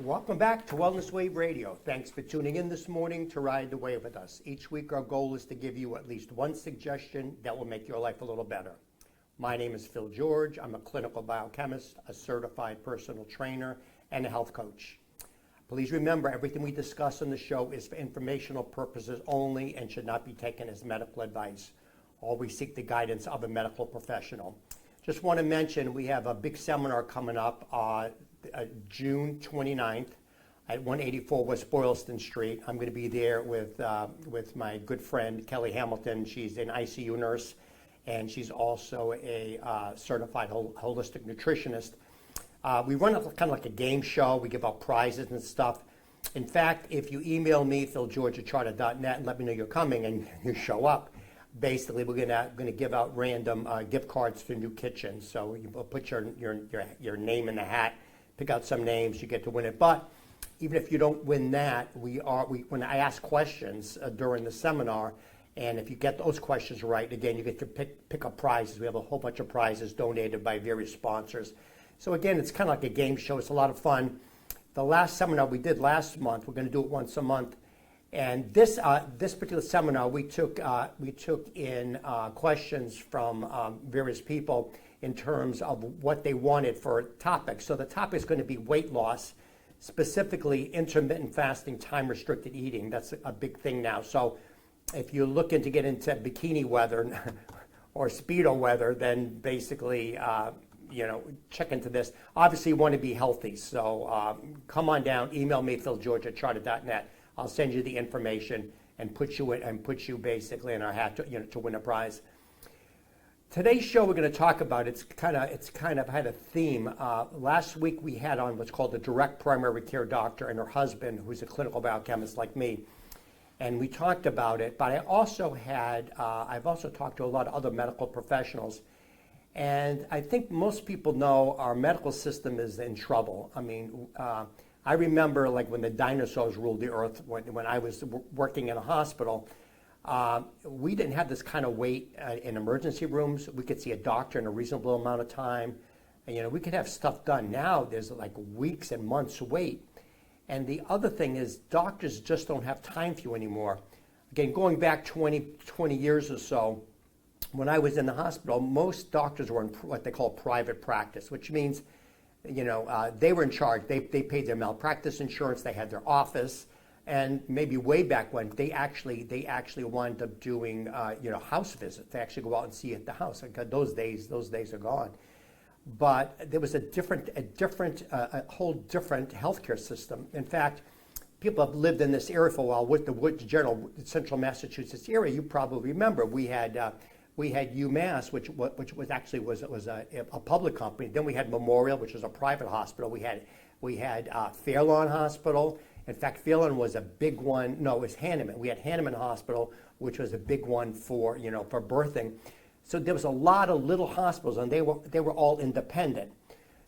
Welcome back to Wellness Wave Radio. Thanks for tuning in this morning to ride the wave with us. Each week our goal is to give you at least one suggestion that will make your life a little better. My name is Phil George. I'm a clinical biochemist, a certified personal trainer, and a health coach. Please remember, everything we discuss on the show is for informational purposes only and should not be taken as medical advice. Always seek the guidance of a medical professional. Just want to mention we have a big seminar coming up June 29th at 184 West Boylston Street. I'm going to be there with my good friend Kelly Hamilton. She's an ICU nurse, and she's also a certified holistic nutritionist. We run it kind of like a game show. We give out prizes and stuff. In fact, if you email me, philgeorge@charter.net, and let me know you're coming and you show up, basically we're gonna give out random gift cards to New Kitchen. So you put your name in the hat, pick out some names, you get to win it. But even if you don't win that, when I ask questions during the seminar, and if you get those questions right, again, you get to pick up prizes. We have a whole bunch of prizes donated by various sponsors. So again, it's kind of like a game show. It's a lot of fun. The last seminar we did last month, we're going to do it once a month. And this particular seminar, we took in questions from various people in terms of what they wanted for topics. So the topic is going to be weight loss, specifically intermittent fasting, time-restricted eating. That's a big thing now. So if you're looking to get into bikini weather or Speedo weather, then basically, check into this. Obviously, you want to be healthy. So come on down, email me, philgeorge@charter.net. I'll send you the information and put you basically in our hat to win a prize. Today's show we're going to talk about, it's kind of had a theme. Last week we had on what's called a direct primary care doctor and her husband, who's a clinical biochemist like me, and we talked about it. But I've also talked to a lot of other medical professionals, and I think most people know our medical system is in trouble. I mean, I remember like when the dinosaurs ruled the earth, when I was working in a hospital, we didn't have this kind of wait in emergency rooms. We could see a doctor in a reasonable amount of time. And, we could have stuff done. Now there's like weeks and months wait. And the other thing is doctors just don't have time for you anymore. Again, going back 20 years or so, when I was in the hospital, most doctors were in what they call private practice, which means they were in charge. They paid their malpractice insurance. They had their office, and maybe way back when they actually wound up doing house visits. They actually go out and see at the house. Those days are gone. But there was a whole different healthcare system. In fact, people have lived in this area for a while. With the Wood General Central Massachusetts area, you probably remember we had UMass, which was actually a public company. Then we had Memorial, which was a private hospital. We had Fairlawn Hospital. In fact, Fairlawn was a big one. No, it was Hahnemann. We had Hahnemann Hospital, which was a big one for birthing. So there was a lot of little hospitals, and they were all independent.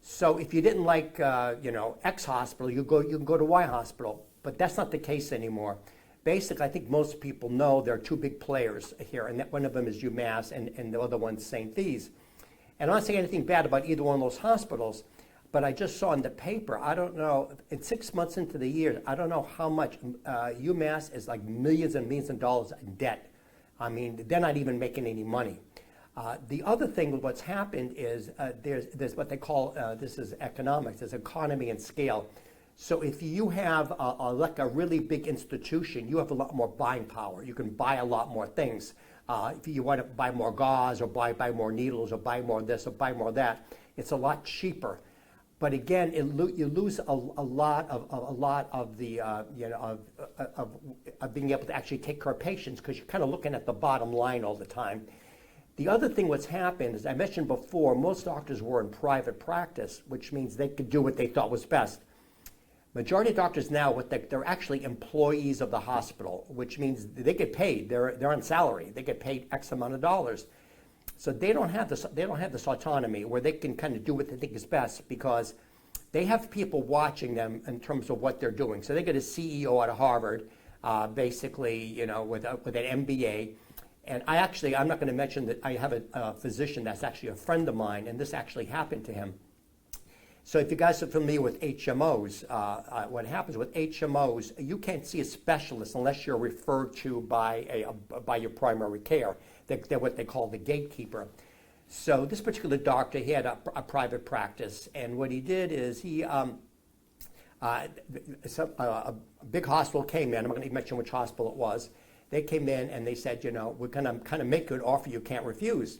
So if you didn't like X hospital, you can go to Y hospital. But that's not the case anymore. Basically, I think most people know there are two big players here, and that one of them is UMass, and the other one's St. Thieves. And I'm not saying anything bad about either one of those hospitals, but I just saw in the paper, I don't know, in 6 months into the year, I don't know how much UMass is like millions and millions of dollars in debt. I mean, they're not even making any money. The other thing with what's happened is there's what they call, this is economics, there's economy and scale. So if you have like a really big institution, you have a lot more buying power. You can buy a lot more things. If you want to buy more gauze or buy more needles or buy more this or buy more that, it's a lot cheaper. But again, you lose a lot of the of being able to actually take care of patients because you're kind of looking at the bottom line all the time. The other thing what's happened, as I mentioned before, most doctors were in private practice, which means they could do what they thought was best. Majority of doctors now, they're actually employees of the hospital, which means they get paid. They're on salary. They get paid X amount of dollars. So they don't have this autonomy where they can kind of do what they think is best because they have people watching them in terms of what they're doing. So they get a CEO out of Harvard, basically, with an MBA. And I'm not going to mention that I have a physician that's actually a friend of mine, and this actually happened to him. So if you guys are familiar with HMOs, what happens with HMOs, you can't see a specialist unless you're referred to by your primary care. They're what they call the gatekeeper. So this particular doctor, he had a private practice, and what he did is a big hospital came in. I'm not going to mention which hospital it was. They came in and they said, we're going to kind of make you an offer you can't refuse.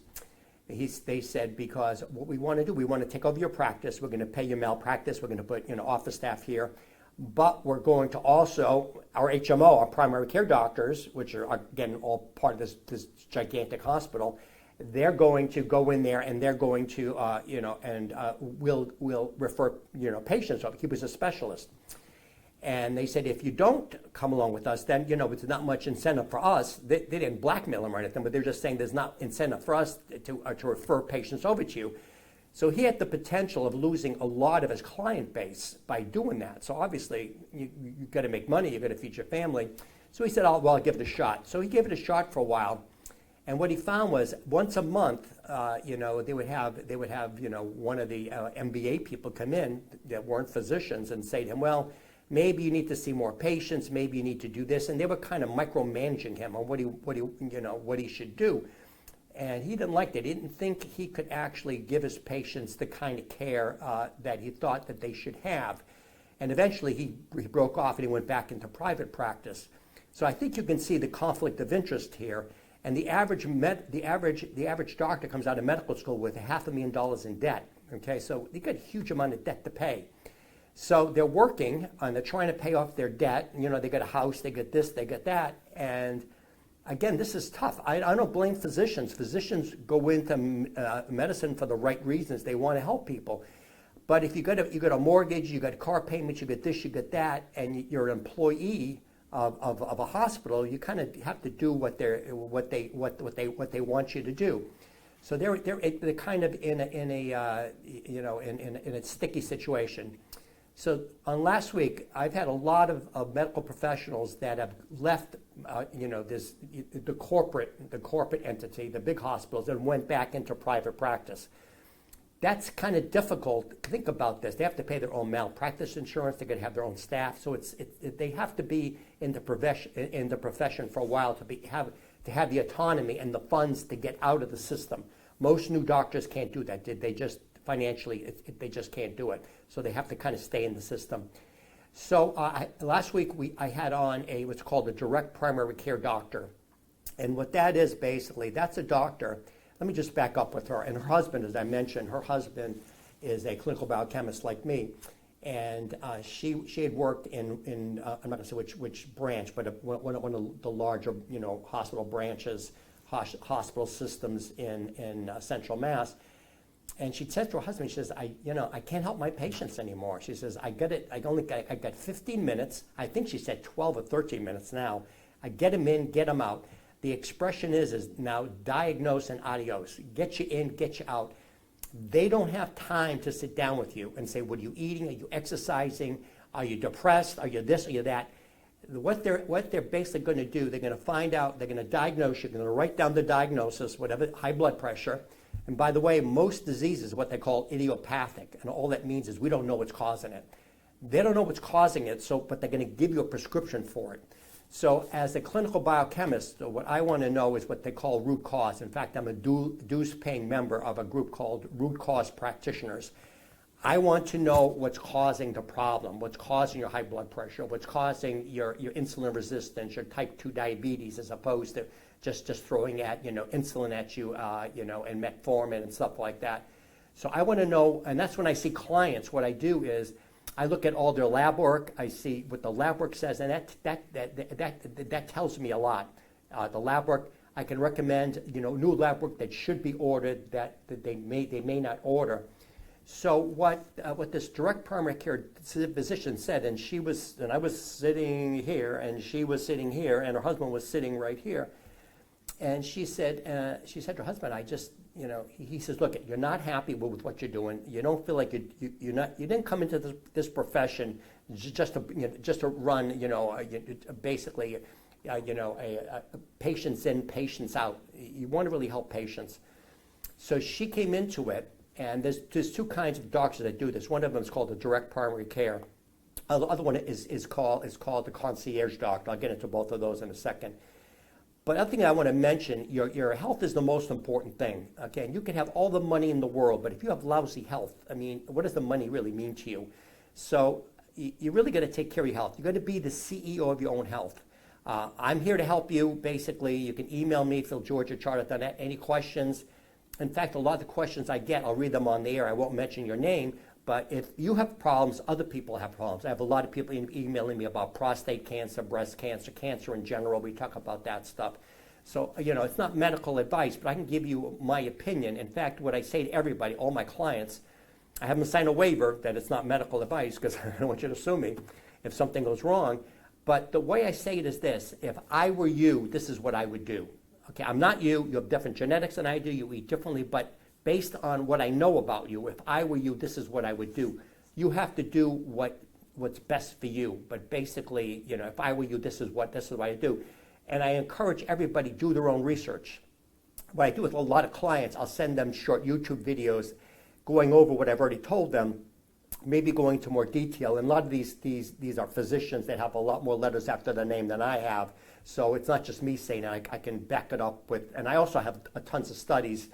They said, because what we want to do, we want to take over your practice. We're going to pay your malpractice. We're going to put office staff here. But we're going to also, our HMO, our primary care doctors, which are, again, all part of this gigantic hospital, they're going to go in there and they're going to, we'll refer, patients. He was a specialist. And they said, if you don't come along with us, then, it's not much incentive for us. They didn't blackmail him or anything, but they're just saying there's not incentive for us to refer patients over to you. So he had the potential of losing a lot of his client base by doing that. So obviously, you've got to make money, you've got to feed your family. So he said, I'll give it a shot. So he gave it a shot for a while. And what he found was once a month, they would have one of the MBA people come in that weren't physicians and say to him, well, maybe you need to see more patients, maybe you need to do this. And they were kind of micromanaging him on what he should do. And he didn't like that. He didn't think he could actually give his patients the kind of care that he thought that they should have. And eventually he broke off and he went back into private practice. So I think you can see the conflict of interest here. And the average doctor comes out of medical school with $500,000 in debt. Okay, so they got a huge amount of debt to pay. So they're working and they're trying to pay off their debt. They got a house, they get this, they get that. And again, this is tough. I don't blame physicians. Physicians go into medicine for the right reasons. They want to help people. But if you got a mortgage, you got car payments, you got this, you got that, and you're an employee of a hospital, you kind of have to do what they want you to do. So they're kind of in a sticky situation. So on last week, I've had a lot of medical professionals that have left, the corporate entity, the big hospitals, and went back into private practice. That's kind of difficult. Think about this. They have to pay their own malpractice insurance. They're going to have their own staff. So they have to be in the profession for a while to have the autonomy and the funds to get out of the system. Most new doctors can't do that. They just financially, they just can't do it. So they have to kind of stay in the system. So last week I had on what's called a direct primary care doctor. And what that is basically, that's a doctor. Let me just back up with her. And her husband, as I mentioned, her husband is a clinical biochemist like me. And she had worked in I'm not going to say which branch, but one of the larger hospital branches, hospital systems in Central Mass. And she said to her husband, she says, I can't help my patients anymore. She says, I got 15 minutes. I think she said 12 or 13 minutes now. I get them in, get them out. The expression is now diagnose and adiose. Get you in, get you out. They don't have time to sit down with you and say, what are you eating? Are you exercising? Are you depressed? Are you this? Are you that? What they're basically going to do, they're going to find out, they're going to diagnose you, they're going to write down the diagnosis, whatever, high blood pressure. And by the way, most diseases are what they call idiopathic. And all that means is we don't know what's causing it. They don't know what's causing it, but they're going to give you a prescription for it. So as a clinical biochemist, what I want to know is what they call root cause. In fact, I'm a dues-paying member of a group called Root Cause Practitioners. I want to know what's causing the problem, what's causing your high blood pressure, what's causing your insulin resistance, your type 2 diabetes, as opposed to just throwing at insulin at you, and metformin and stuff like that. So I want to know, and that's when I see clients. What I do is I look at all their lab work. I see what the lab work says, and that tells me a lot. The lab work, I can recommend new lab work that should be ordered that they may not order. So what this direct primary care physician said, and I was sitting here, and she was sitting here, and her husband was sitting right here, and she said to her husband, he says, look, you're not happy with what you're doing. You don't feel like you didn't come into this profession just to run basically patients in, patients out. You want to really help patients. So she came into it. And there's two kinds of doctors that do this. One of them is called the direct primary care. The other one is called the concierge doctor. I'll get into both of those in a second. But the other thing I want to mention, your health is the most important thing. Okay, and you can have all the money in the world, but if you have lousy health, I mean, what does the money really mean to you? So you really got to take care of your health. You got to be the CEO of your own health. I'm here to help you. Basically, you can email me, philgeorge@charlotte.net, any questions. In fact, a lot of the questions I get, I'll read them on the air. I won't mention your name, but if you have problems, other people have problems. I have a lot of people emailing me about prostate cancer, breast cancer, cancer in general. We talk about that stuff. So, it's not medical advice, but I can give you my opinion. In fact, what I say to everybody, all my clients, I have them sign a waiver that it's not medical advice because I don't want you to sue me if something goes wrong. But the way I say it is this: if I were you, this is what I would do. Okay, I'm not you. You have different genetics than I do. You eat differently. But based on what I know about you, if I were you, this is what I would do. You have to do what's best for you. But basically, if I were you, this is what I do. And I encourage everybody to do their own research. What I do with a lot of clients, I'll send them short YouTube videos going over what I've already told them, maybe going into more detail. And a lot of these are physicians that have a lot more letters after their name than I have. So it's not just me saying it. I can back it up with, and I also have tons of studies.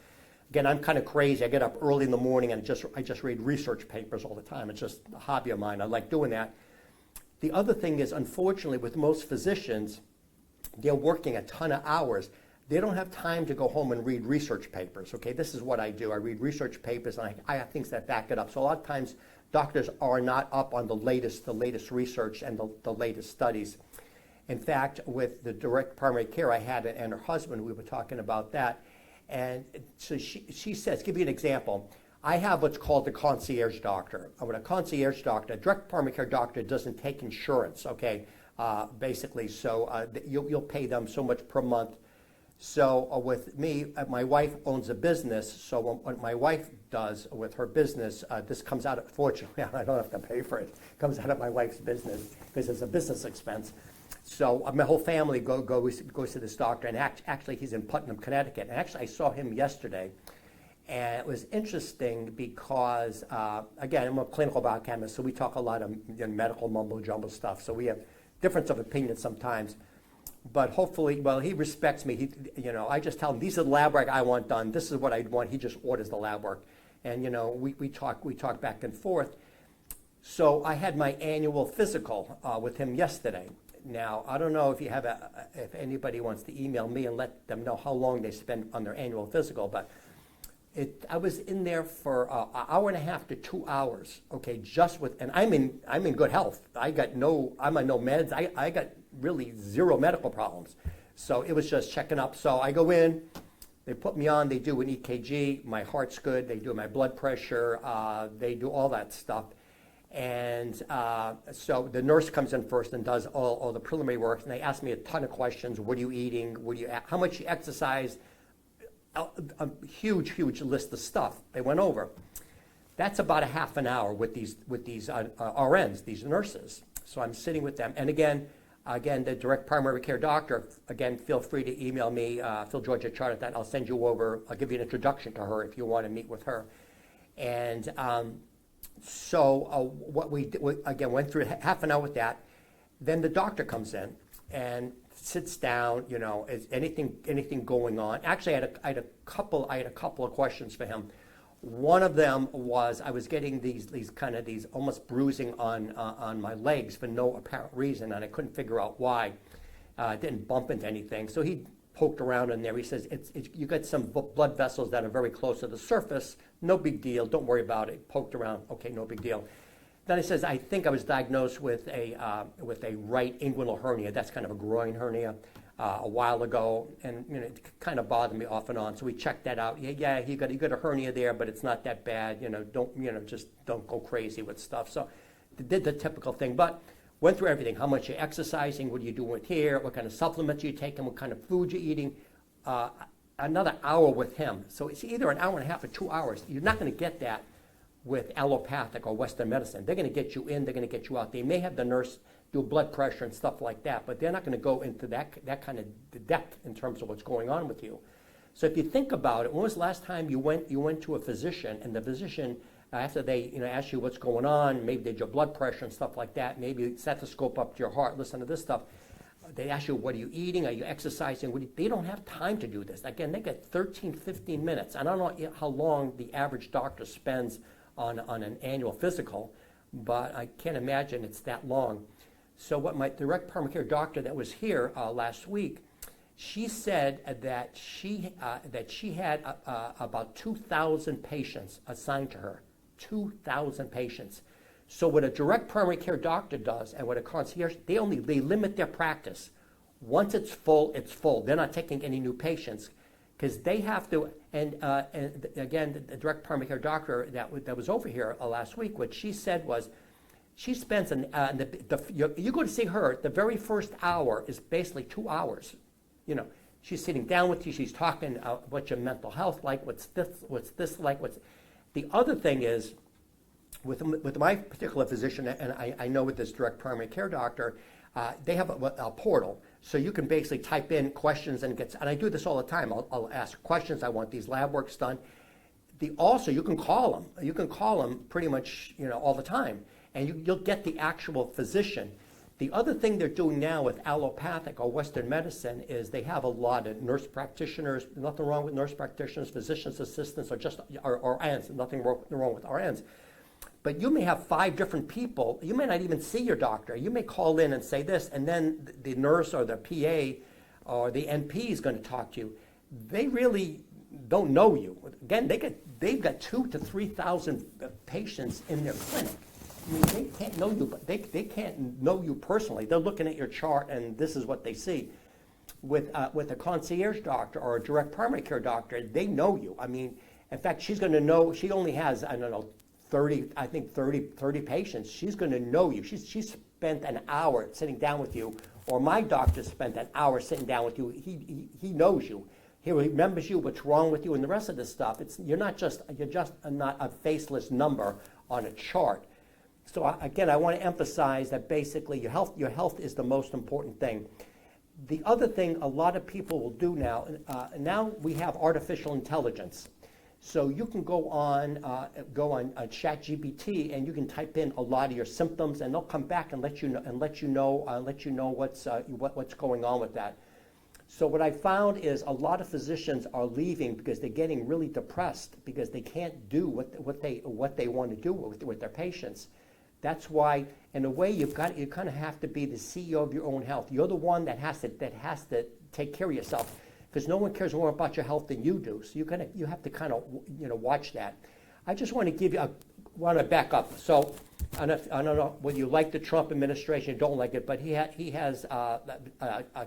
Again, I'm kind of crazy. I get up early in the morning and I just read research papers all the time. It's just a hobby of mine. I like doing that. The other thing is, unfortunately, with most physicians, they're working a ton of hours. They don't have time to go home and read research papers. Okay, this is what I do. I read research papers and I have things that back it up. So a lot of times doctors are not up on the latest research and the latest studies. In fact, with the direct primary care I had and her husband, we were talking about that. And so she says, give you an example. I have what's called the concierge doctor. With a concierge doctor, a direct primary care doctor doesn't take insurance, okay, basically. So you'll pay them so much per month. So with me, my wife owns a business. So what my wife does with her business, this comes out, fortunately, I don't have to pay for it. It comes out of my wife's business because it's a business expense. So my whole family goes to this doctor, and actually he's in Putnam, Connecticut. And actually I saw him yesterday, and it was interesting because, again, I'm a clinical biochemist, so we talk a lot of medical mumbo-jumbo stuff. So we have difference of opinion sometimes. But hopefully, well, he respects me. I just tell him, these are the lab work I want done. This is what I want. He just orders the lab work. And, we talk back and forth. So I had my annual physical with him yesterday. Now, I don't know if anybody wants to email me and let them know how long they spend on their annual physical, but I was in there for an hour and a half to 2 hours, okay, and I'm in good health. I'm on no meds. I got really zero medical problems. So it was just checking up. So I go in, they put me on, they do an EKG, my heart's good, they do my blood pressure, they do all that stuff. And so the nurse comes in first and does all the preliminary work, and they ask me a ton of questions. What are you eating? How much you exercise? A huge list of stuff they went over. That's about a half an hour with these RNs, these nurses. So I'm sitting with them. And again, the direct primary care doctor, again, feel free to email me, philgeorge@charlotte.net. I'll send you over. I'll give you an introduction to her if you want to meet with her. And so what we again went through half an hour with that. Then the doctor comes in and sits down. Is anything going on? Actually, I had a couple of questions for him. One of them was I was getting these almost bruising on my legs for no apparent reason, and I couldn't figure out why. I didn't bump into anything. So he poked around in there. He says, you got some blood vessels that are very close to the surface. No big deal. Don't worry about it. Poked around. Okay, no big deal. Then he says, I think I was diagnosed with a right inguinal hernia. That's kind of a groin hernia a while ago, and it kind of bothered me off and on. So we checked that out. Yeah, you got a hernia there, but it's not that bad. Just don't go crazy with stuff. So did the typical thing, but went through everything. How much you're exercising? What are you doing with here? What kind of supplements are you taking? What kind of food you're eating? Another hour with him. So it's either an hour and a half or 2 hours. You're not going to get that with allopathic or Western medicine. They're going to get you in, they're going to get you out. They may have the nurse do blood pressure and stuff like that, but they're not going to go into that kind of depth in terms of what's going on with you. So if you think about it, when was the last time you went to a physician, and the physician, after they ask you what's going on, maybe did your blood pressure and stuff like that, maybe stethoscope up to your heart, listen to this stuff. They ask you, what are you eating? Are you exercising? They don't have time to do this. Again, they get 13, 15 minutes. I don't know how long the average doctor spends on an annual physical, but I can't imagine it's that long. So what my direct primary care doctor that was here last week, she said that she had about 2,000 patients assigned to her, 2,000 patients. So what a direct primary care doctor does and what a concierge, they limit their practice. Once it's full, it's full. They're not taking any new patients because they have to, and again, the direct primary care doctor that was over here last week, what she said was, she spends, you go to see her, the very first hour is basically 2 hours. She's sitting down with you, she's talking what's your mental health like, what's this like, the other thing is, with my particular physician, and I know with this direct primary care doctor, they have a portal. So you can basically type in questions and I do this all the time. I'll ask questions, I want these lab works done. Also, you can call them. You can call them pretty much all the time. And you'll get the actual physician. The other thing they're doing now with allopathic or Western medicine is they have a lot of nurse practitioners, nothing wrong with nurse practitioners, physician's assistants, or just RNs, nothing wrong with RNs. But you may have 5 different people. You may not even see your doctor. You may call in and say this, and then the nurse or the PA or the NP is going to talk to you. They really don't know you. Again, they've got 2,000 to 3,000 patients in their clinic. I mean, they can't know you, but they can't know you personally. They're looking at your chart, and this is what they see. With a concierge doctor or a direct primary care doctor, they know you. I mean, in fact, she's going to know. She only has 30 patients. She's going to know you. She spent an hour sitting down with you, or my doctor spent an hour sitting down with you. He knows you. He remembers you, what's wrong with you, and the rest of this stuff. You're just not a faceless number on a chart. So again, I want to emphasize that basically your health is the most important thing. The other thing a lot of people will do now we have artificial intelligence. So you can go on ChatGPT and you can type in a lot of your symptoms, and they'll come back and let you know what's going on with that. So what I found is a lot of physicians are leaving because they're getting really depressed because they can't do what they want to do with their patients. That's why, in a way, you kind of have to be the CEO of your own health. You're the one that has to take care of yourself, because no one cares more about your health than you do. So you have to kind of watch that. I just want to back up. So I don't know whether you like the Trump administration or don't like it, but he has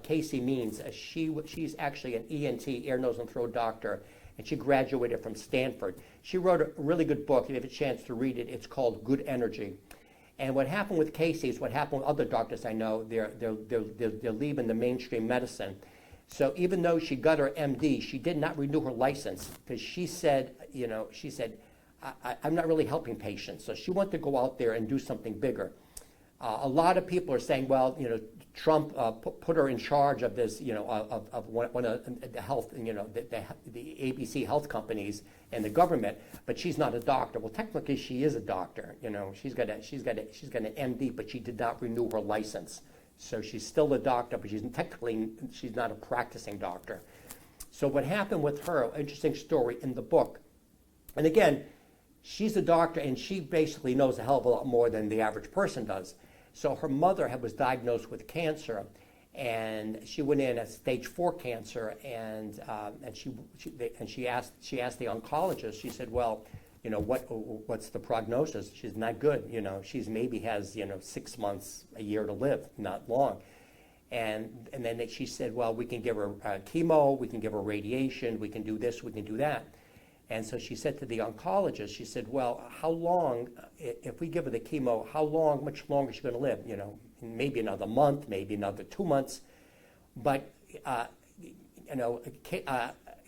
Casey Means. She's actually an ENT, ear, nose, and throat doctor, and she graduated from Stanford. She wrote a really good book. If you have a chance to read it, it's called Good Energy. And what happened with Casey is what happened with other doctors I know. They're leaving the mainstream medicine. So even though she got her MD, she did not renew her license because she said, I'm not really helping patients. So she wanted to go out there and do something bigger. A lot of people are saying, well, Trump put her in charge of this, of one of the health, the ABC health companies and the government, but she's not a doctor. Well, technically, she is a doctor. She's got an MD, but she did not renew her license. So she's still a doctor, but she's not a practicing doctor. So what happened with her, interesting story in the book, and again, she's a doctor and she basically knows a hell of a lot more than the average person does. So her mother was diagnosed with cancer, and she went in as stage 4 cancer, and she asked the oncologist. She said, well, what's the prognosis? She's not good. She's maybe has 6 months, a year to live, not long. And then she said, well, we can give her chemo, we can give her radiation, we can do this, we can do that. And so she said to the oncologist, she said, well, how long, if we give her the chemo, much longer is she going to live? Maybe another month, maybe another 2 months. But,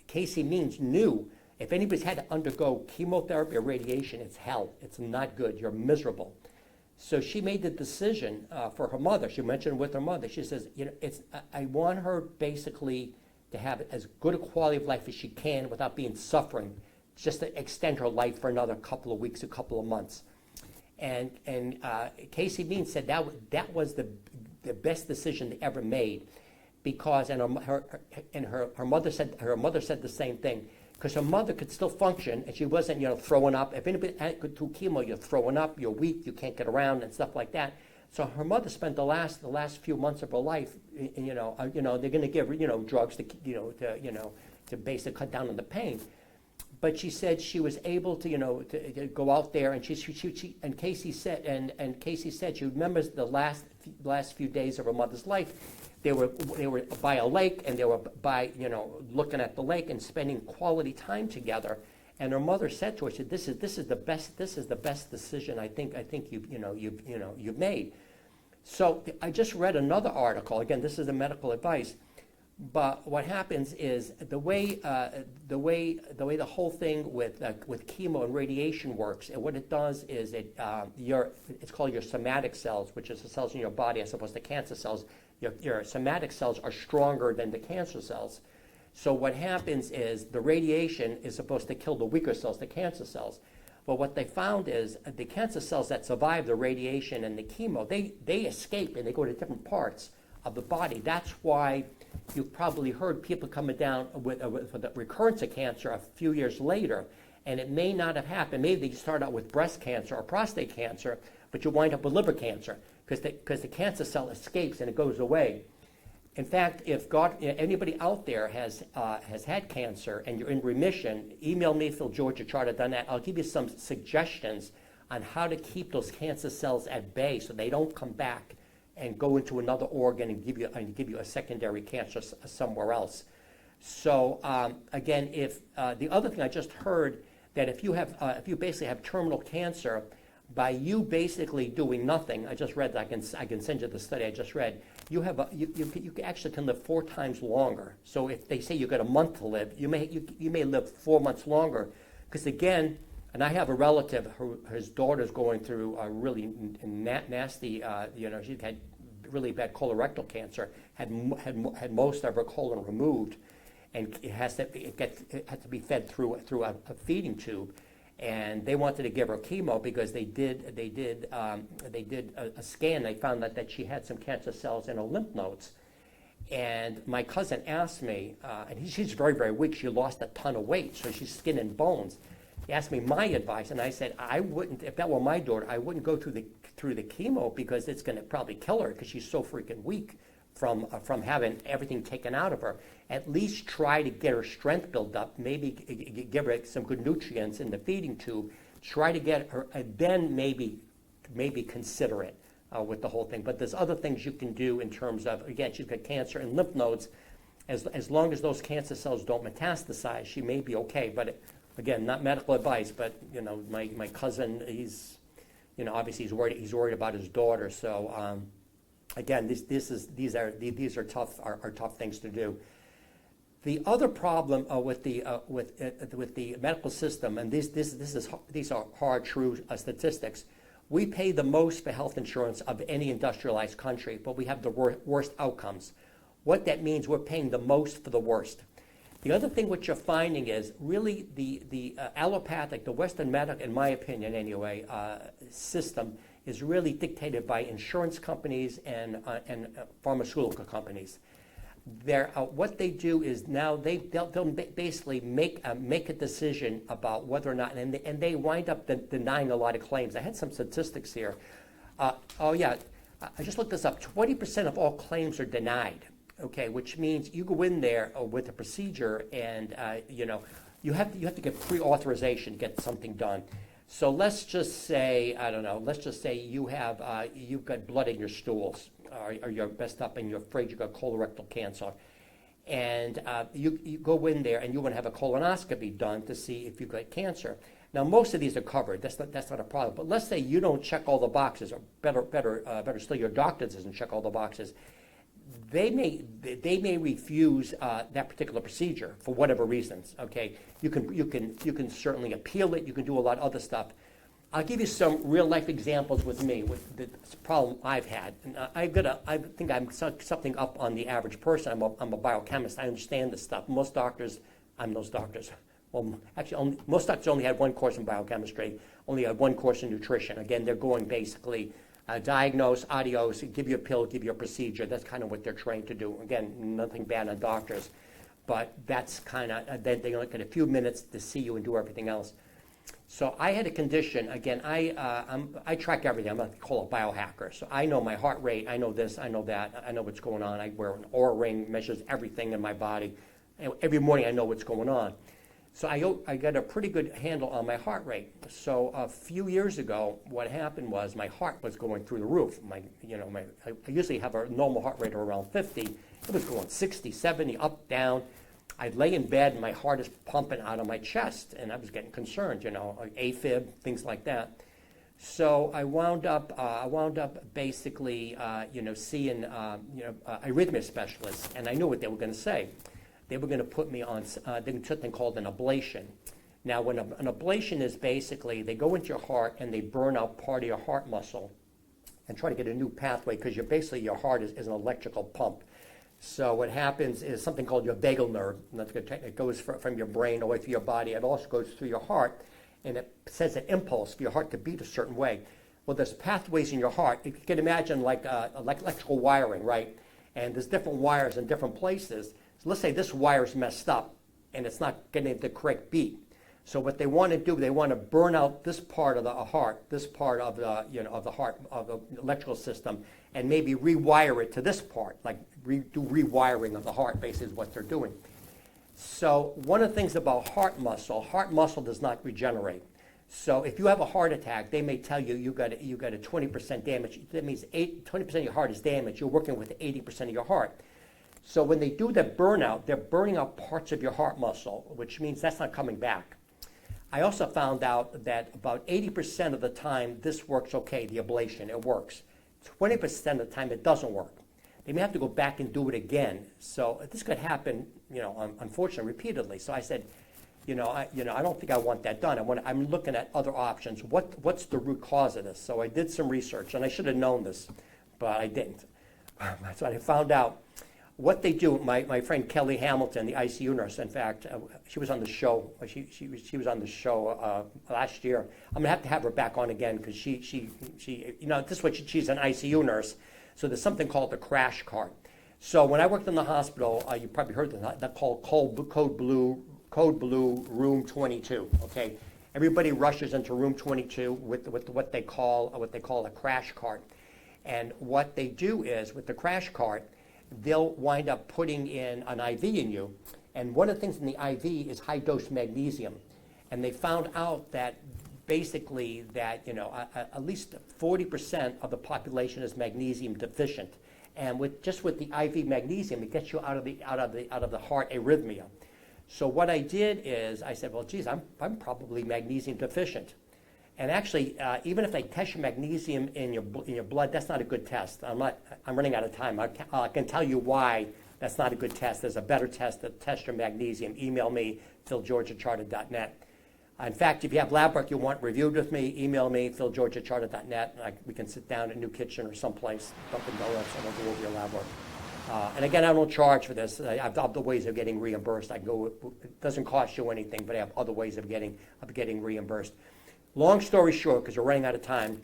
Casey Means knew if anybody's had to undergo chemotherapy or radiation, it's hell. It's not good. You're miserable. So she made the decision for her mother. She mentioned with her mother. She says, I want her basically to have as good a quality of life as she can without being suffering, just to extend her life for another couple of weeks, a couple of months. And Casey Bean said that was the best decision they ever made, because her mother said the same thing, because her mother could still function and she wasn't throwing up. If anybody had through chemo, you're throwing up, you're weak, you can't get around and stuff like that. So her mother spent the last few months of her life, they're going to give her drugs to basically cut down on the pain. But she said she was able to go out there, and and Casey said she remembers the last few days of her mother's life. They were by a lake, and they were by looking at the lake and spending quality time together. And her mother said to her, she said, "This is the best decision I think you've made." So I just read another article. Again, this is the medical advice. But what happens is the way the whole thing with chemo and radiation works, and what it does is it's called your somatic cells, which is the cells in your body as opposed to cancer cells. Your somatic cells are stronger than the cancer cells. So what happens is the radiation is supposed to kill the weaker cells, the cancer cells. But what they found is the cancer cells that survive the radiation and the chemo, they escape and they go to different parts of the body. That's why you've probably heard people coming down with the recurrence of cancer a few years later, and it may not have happened. Maybe they start out with breast cancer or prostate cancer, but you wind up with liver cancer because the cancer cell escapes and it goes away. In fact, if anybody out there has had cancer and you're in remission, email me, philgeorge@chart.net. I'll give you some suggestions on how to keep those cancer cells at bay so they don't come back and go into another organ and give you a secondary cancer somewhere else. So again, if the other thing I just heard, that if you basically have terminal cancer, by you basically doing nothing, I just read, I can send you the study I just read. You actually can live 4 times longer. So if they say you got a month to live, you may live 4 months longer, because again. And I have a relative his daughter's going through a really nasty, she had really bad colorectal cancer, had most of her colon removed, and it had to be fed through a feeding tube. And they wanted to give her chemo because they did a scan. They found that she had some cancer cells in her lymph nodes. And my cousin asked me, and she's very, very weak. She lost a ton of weight, so she's skin and bones. He asked me my advice, and I said I wouldn't. If that were my daughter, I wouldn't go through the chemo, because it's going to probably kill her, because she's so freaking weak from having everything taken out of her. At least try to get her strength built up. Maybe give her some good nutrients in the feeding tube. Try to get her, and then maybe consider it with the whole thing. But there's other things you can do in terms of, again, she's got cancer in lymph nodes. As long as those cancer cells don't metastasize, she may be okay. But again, not medical advice, but my cousin, he's obviously he's worried about his daughter. So again, these are tough things to do. The other problem with the medical system, and these are hard, true statistics. We pay the most for health insurance of any industrialized country, but we have the worst outcomes. What that means, we're paying the most for the worst. The other thing which you're finding is really the allopathic, the Western medical, in my opinion anyway, system is really dictated by insurance companies and pharmaceutical companies. What they do is now they'll basically make a decision about whether or not, and they wind up denying a lot of claims. I had some statistics here. I just looked this up. 20% of all claims are denied. Okay, which means you go in there with a procedure, and you have to get pre-authorization to get something done. So let's just say, I don't know, let's just say you've got blood in your stools, or you're messed up and you're afraid you've got colorectal cancer, and you go in there and you want to have a colonoscopy done to see if you've got cancer. Now, most of these are covered. That's not a problem. But let's say you don't check all the boxes, or better still, your doctor doesn't check all the boxes. They may refuse that particular procedure for whatever reasons. Okay, you can certainly appeal it. You can do a lot of other stuff, I'll give you some real life examples with me, with the problem I've had. And I think I'm something up on the average person. I'm a biochemist. I understand this stuff. Most doctors, I'm those doctors. Well, actually, most doctors only had one course in biochemistry, only had one course in nutrition. Again, they're going basically diagnose, adiose, give you a pill, give you a procedure. That's kind of what they're trained to do. Again, nothing bad on doctors, but that's kind of, they only get a few minutes to see you and do everything else. So I had a condition. Again, I track everything. I'm what they call a biohacker. So I know my heart rate. I know this. I know that. I know what's going on. I wear an Oura ring, measures everything in my body. And every morning I know what's going on. So I got a pretty good handle on my heart rate. So a few years ago, what happened was my heart was going through the roof. I usually have a normal heart rate of around 50. It was going 60, 70, up, down. I'd lay in bed and my heart is pumping out of my chest, and I was getting concerned, like AFib, things like that. So I wound up basically, seeing, arrhythmia specialists, and I knew what they were going to say. They were going to put me on something called an ablation. Now, when an ablation is basically, they go into your heart and they burn out part of your heart muscle and try to get a new pathway, because your heart is an electrical pump. So what happens is something called your vagal nerve. It goes from your brain away through your body. It also goes through your heart, and it sends an impulse for your heart to beat a certain way. Well, there's pathways in your heart. You can imagine like electrical wiring, right? And there's different wires in different places. So let's say this wire is messed up, and it's not getting the correct beat. So what they want to do, they want to burn out this part of the heart, this part of the heart, of the electrical system, and maybe rewire it to this part, like do rewiring of the heart, basically is what they're doing. So one of the things about heart muscle does not regenerate. So if you have a heart attack, they may tell you you got a 20% damage. That means 20% of your heart is damaged. You're working with 80% of your heart. So when they do the burnout, they're burning out parts of your heart muscle, which means that's not coming back. I also found out that about 80% of the time this works okay, the ablation, it works. 20% of the time it doesn't work. They may have to go back and do it again. So this could happen, unfortunately, repeatedly. So I said, I don't think I want that done. I'm looking at other options. What's the root cause of this? So I did some research, and I should have known this, but I didn't. So I found out what they do. My friend Kelly Hamilton, the ICU nurse, in fact, she was on the show. She was on the show last year. I'm gonna have to have her back on again, because she's an ICU nurse. So there's something called the crash cart. So when I worked in the hospital, you probably heard that called code blue room 22. Okay, everybody rushes into room 22 with what they call a crash cart, and what they do is with the crash cart, they'll wind up putting in an IV in you. And one of the things in the IV is high dose magnesium. And they found out that basically that, at least 40% of the population is magnesium deficient. And with the IV magnesium, it gets you out of the heart arrhythmia. So what I did is I said, well, geez, I'm probably magnesium deficient. And actually, even if they test your magnesium in your blood, that's not a good test. I'm running out of time. I can tell you why that's not a good test. There's a better test to test your magnesium. Email me, philgeorge@chartered.net. In fact, if you have lab work you want reviewed with me, email me, philgeorge@chartered.net. We can sit down at New Kitchen or someplace, Dunkin' Donuts, and we'll go over your lab work. And again, I don't charge for this. I have other ways of getting reimbursed. It doesn't cost you anything, but I have other ways of getting reimbursed. Long story short, because we're running out of time,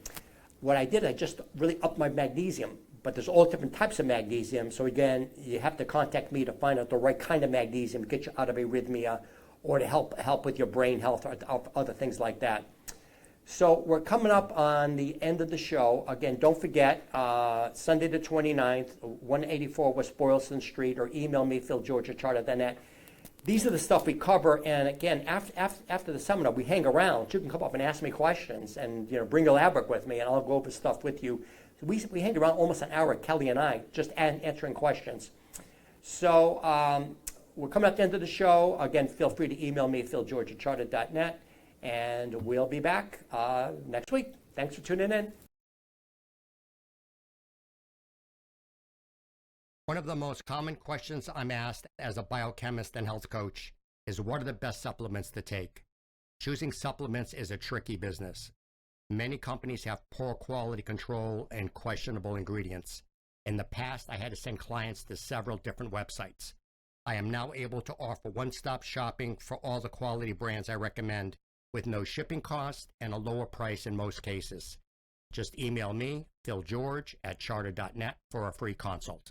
what I did, I just really upped my magnesium. But there's all different types of magnesium. So again, you have to contact me to find out the right kind of magnesium to get you out of arrhythmia, or to help with your brain health, or other things like that. So we're coming up on the end of the show. Again, don't forget, Sunday the 29th, 184 West Boylston Street, or email me, philgeorge@chartered.net. These are the stuff we cover, and again, after the seminar, we hang around. You can come up and ask me questions, and bring your lab work with me, and I'll go over stuff with you. So we hang around almost an hour, Kelly and I, just answering questions. So we're coming up to the end of the show. Again, feel free to email me, philgeorge@chartered.net, and we'll be back next week. Thanks for tuning in. One of the most common questions I'm asked as a biochemist and health coach is, what are the best supplements to take? Choosing supplements is a tricky business. Many companies have poor quality control and questionable ingredients. In the past, I had to send clients to several different websites. I am now able to offer one-stop shopping for all the quality brands I recommend with no shipping cost and a lower price in most cases. Just email me, philgeorge@charter.net, for a free consult.